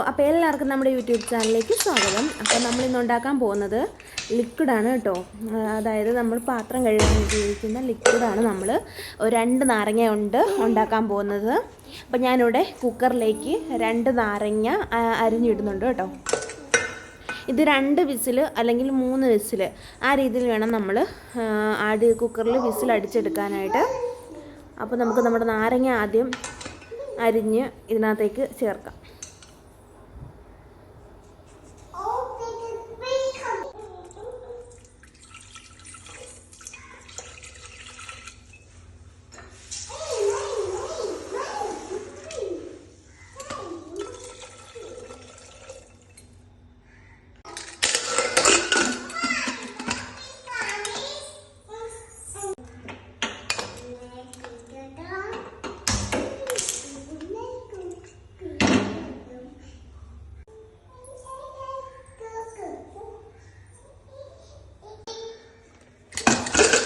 അപ്പോൾ എല്ലാവർക്കും നമ്മുടെ യൂട്യൂബ് ചാനലിലേക്ക് സ്വാഗതം. അപ്പോൾ നമ്മളിന്ന് ഉണ്ടാക്കാൻ പോകുന്നത് ലിക്വിഡാണ് കേട്ടോ. അതായത് നമ്മൾ പാത്രം കഴുകാൻ ഉപയോഗിക്കുന്ന ലിക്വിഡാണ് നമ്മൾ 2 നാരങ്ങ കൊണ്ട് ഉണ്ടാക്കാൻ പോകുന്നത്. അപ്പോൾ ഞാനിവിടെ കുക്കറിലേക്ക് 2 നാരങ്ങ അരിഞ്ഞിടുന്നുണ്ട് കേട്ടോ. ഇത് 2 വിസിൽ അല്ലെങ്കിൽ 3 വിസിൽ ആ രീതിയിൽ വേണം നമ്മൾ കുക്കറിൽ വിസിൽ അടിച്ചെടുക്കാനായിട്ട്. അപ്പോൾ നമുക്ക് നമ്മുടെ നാരങ്ങ ആദ്യം അരിഞ്ഞ് ഇതിനകത്തേക്ക് ചേർക്കാം.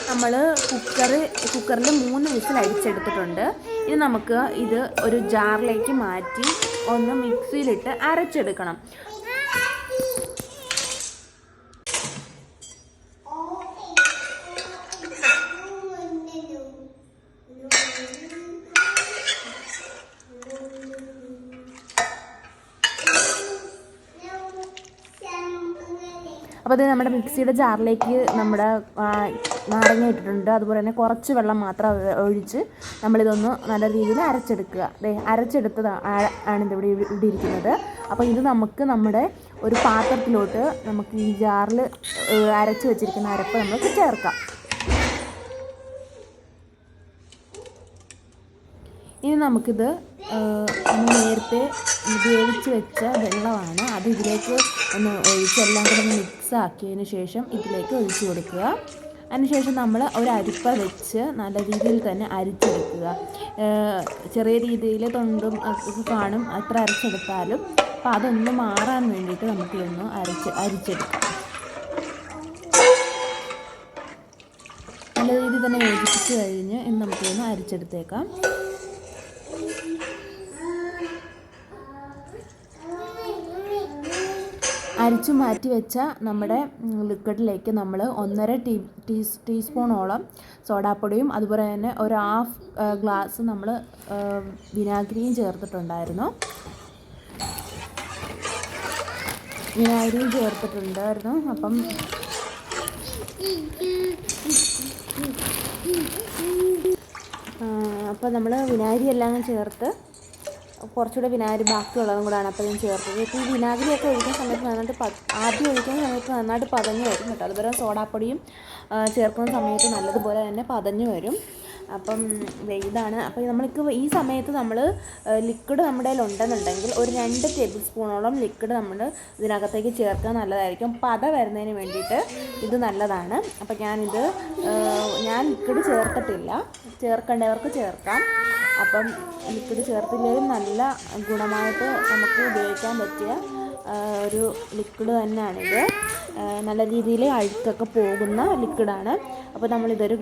നമ്മൾ കുക്കറിൽ 3 വിസിൽ അടിച്ചെടുത്തിട്ടുണ്ട്. ഇനി നമുക്ക് ഇത് ഒരു ജാറിലേക്ക് മാറ്റി ഒന്ന് മിക്സിയിലിട്ട് അരച്ചെടുക്കണം. അപ്പോൾ അത് നമ്മുടെ മിക്സിയുടെ ജാറിലേക്ക് നമ്മുടെ നാരങ്ങ ഇട്ടിട്ടുണ്ട്. അതുപോലെ തന്നെ കുറച്ച് വെള്ളം മാത്രം ഒഴിച്ച് നമ്മളിതൊന്ന് നല്ല രീതിയിൽ അരച്ചെടുക്കുക. അരച്ചെടുത്തതാണ് ഇവിടെ ഇരിക്കുന്നത്. അപ്പോൾ ഇത് നമുക്ക് നമ്മുടെ ഒരു പാത്രത്തിലോട്ട് നമുക്ക് ഈ ജാറിൽ അരച്ച് വെച്ചിരിക്കുന്ന അരപ്പ് നമുക്ക് ചേർക്കാം. ഇനി നമുക്കിത് നേരത്തെ വേവിച്ച് വെച്ച വെള്ളമാണ്, അത് ഇതിലേക്ക് ഒന്ന് ഒഴിച്ച് എല്ലാം കൂടെ ഒന്ന് മിക്സ് ആക്കിയതിന് ശേഷം ഇതിലേക്ക് ഒഴിച്ച് കൊടുക്കുക. അതിനുശേഷം നമ്മൾ ഒരു അരിപ്പ വെച്ച് നല്ല രീതിയിൽ തന്നെ അരിച്ചെടുക്കുക. ചെറിയ രീതിയിൽ തൊണ്ടും കാണും, അത്ര അരച്ചെടുത്താലും. അപ്പോൾ അതൊന്ന് മാറാൻ വേണ്ടിയിട്ട് നമുക്കിതൊന്ന് അരിച്ചെടുക്കാം. നല്ല രീതിയിൽ തന്നെ യോജിപ്പിച്ച് കഴിഞ്ഞ് ഇന്ന് നമുക്കിതൊന്ന് അരിച്ചെടുത്തേക്കാം. അരിച്ചു മാറ്റി വെച്ച നമ്മുടെ ലിക്വിഡിലേക്ക് നമ്മൾ 1.5 ടീസ്പൂണോളം സോഡാപ്പൊടിയും അതുപോലെ തന്നെ ഒരു 1/2 ഗ്ലാസ് നമ്മൾ വിനാഗിരിയും ചേർത്തിട്ടുണ്ടായിരുന്നു. അപ്പം നമ്മൾ വിനാഗിരി എല്ലാം ചേർത്ത് കുറച്ചുകൂടെ വിനാഗിരി ബാക്കിയുള്ളതും കൂടെയാണ് അപ്പോൾ ഞാൻ ചേർത്തത്. ഇപ്പോൾ ഈ വിനാഗിരിയൊക്കെ ഒഴിക്കുന്ന സമയത്ത് ആദ്യം ഒഴിക്കുന്ന സമയത്ത് നന്നായിട്ട് പതഞ്ഞ് വരും കേട്ടോ. അതുപോലെ സോഡാപ്പൊടിയും ചേർക്കുന്ന സമയത്ത് നല്ലതുപോലെ തന്നെ പതഞ്ഞ് വരും. അപ്പം ഇതാണ്. അപ്പോൾ നമ്മൾക്ക് ഈ സമയത്ത് നമ്മൾ ലിക്വിഡ് നമ്മുടെ കയ്യിൽ ഉണ്ടെന്നുണ്ടെങ്കിൽ ഒരു 2 ടേബിൾ സ്പൂണോളം ലിക്വിഡ് നമ്മൾ ഇതിനകത്തേക്ക് ചേർക്കാൻ നല്ലതായിരിക്കും. പത വരുന്നതിന് വേണ്ടിയിട്ട് ഇത് നല്ലതാണ്. അപ്പോൾ ഞാൻ ലിക്വിഡ് ചേർത്തിട്ടില്ല, ചേർക്കേണ്ടവർക്ക് ചേർക്കാം. അപ്പം ലിക്വിഡ് ചേർത്തില്ലെങ്കിലും നല്ല ഗുണമായിട്ട് നമുക്ക് ഉപയോഗിക്കാൻ പറ്റിയ ഒരു ലിക്വിഡ് തന്നെയാണിത്. നല്ല രീതിയിൽ അഴുക്കൊക്കെ പോകുന്ന ലിക്വിഡാണ്. അപ്പോൾ നമ്മളിതൊരു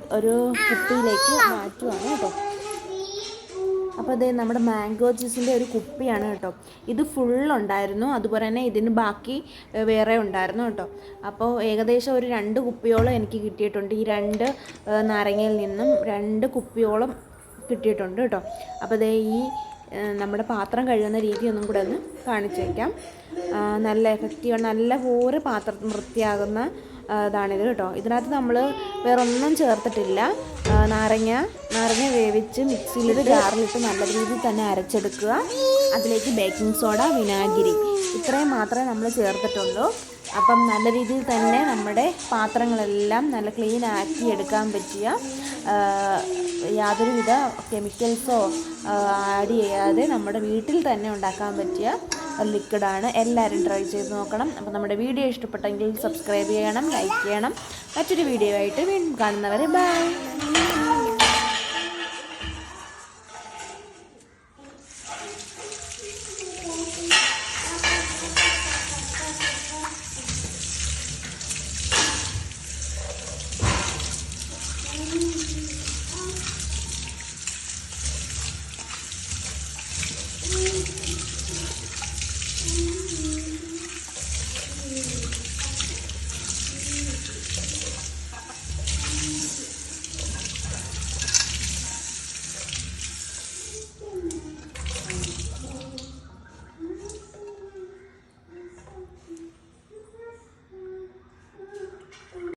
കുപ്പിയിലേക്ക് മാറ്റുവാണ് കേട്ടോ. അപ്പോൾ ഇത് നമ്മുടെ മാംഗോ ജ്യൂസിൻ്റെ ഒരു കുപ്പിയാണ് കേട്ടോ. ഇത് ഫുള്ളുണ്ടായിരുന്നു, അതുപോലെ തന്നെ ഇതിന് ബാക്കി വേറെ ഉണ്ടായിരുന്നു കേട്ടോ. അപ്പോൾ ഏകദേശം ഒരു 2 കുപ്പിയോളം എനിക്ക് കിട്ടിയിട്ടുണ്ട്. ഈ 2 നാരങ്ങയിൽ നിന്നും 2 കുപ്പിയോളം കിട്ടിയിട്ടുണ്ട് കേട്ടോ. അപ്പോൾ ഈ നമ്മുടെ പാത്രം കഴുകുന്ന രീതി ഒന്നും കൂടെ ഒന്ന് കാണിച്ചു വയ്ക്കാം. നല്ല എഫക്റ്റീവ്, നല്ല പോലെ പാത്രം വൃത്തിയാകുന്ന ഇതാണിത് കേട്ടോ. ഇതിനകത്ത് നമ്മൾ വേറൊന്നും ചേർത്തിട്ടില്ല. നാരങ്ങ വേവിച്ച് മിക്സിയിലിട്ട് ജാറിലിട്ട് നല്ല രീതിയിൽ തന്നെ അരച്ചെടുക്കുക. അതിലേക്ക് ബേക്കിംഗ് സോഡ, വിനാഗിരി ഇത്രയും മാത്രമേ നമ്മൾ ചേർത്തിട്ടുള്ളൂ. അപ്പം നല്ല രീതിയിൽ തന്നെ നമ്മുടെ പാത്രങ്ങളെല്ലാം നല്ല ക്ലീൻ ആക്കി എടുക്കാൻ പറ്റിയ, യാതൊരുവിധ കെമിക്കൽസോ ആഡ് ചെയ്യാതെ നമ്മുടെ വീട്ടിൽ തന്നെ ഉണ്ടാക്കാൻ പറ്റിയ ലിക്വിഡാണ്. എല്ലാവരും ട്രൈ ചെയ്ത് നോക്കണം. അപ്പോൾ നമ്മുടെ വീഡിയോ ഇഷ്ടപ്പെട്ടെങ്കിൽ സബ്സ്ക്രൈബ് ചെയ്യണം, ലൈക്ക് ചെയ്യണം. മറ്റൊരു വീഡിയോ ആയിട്ട് വീണ്ടും കാണുന്നവരെ ബൈ.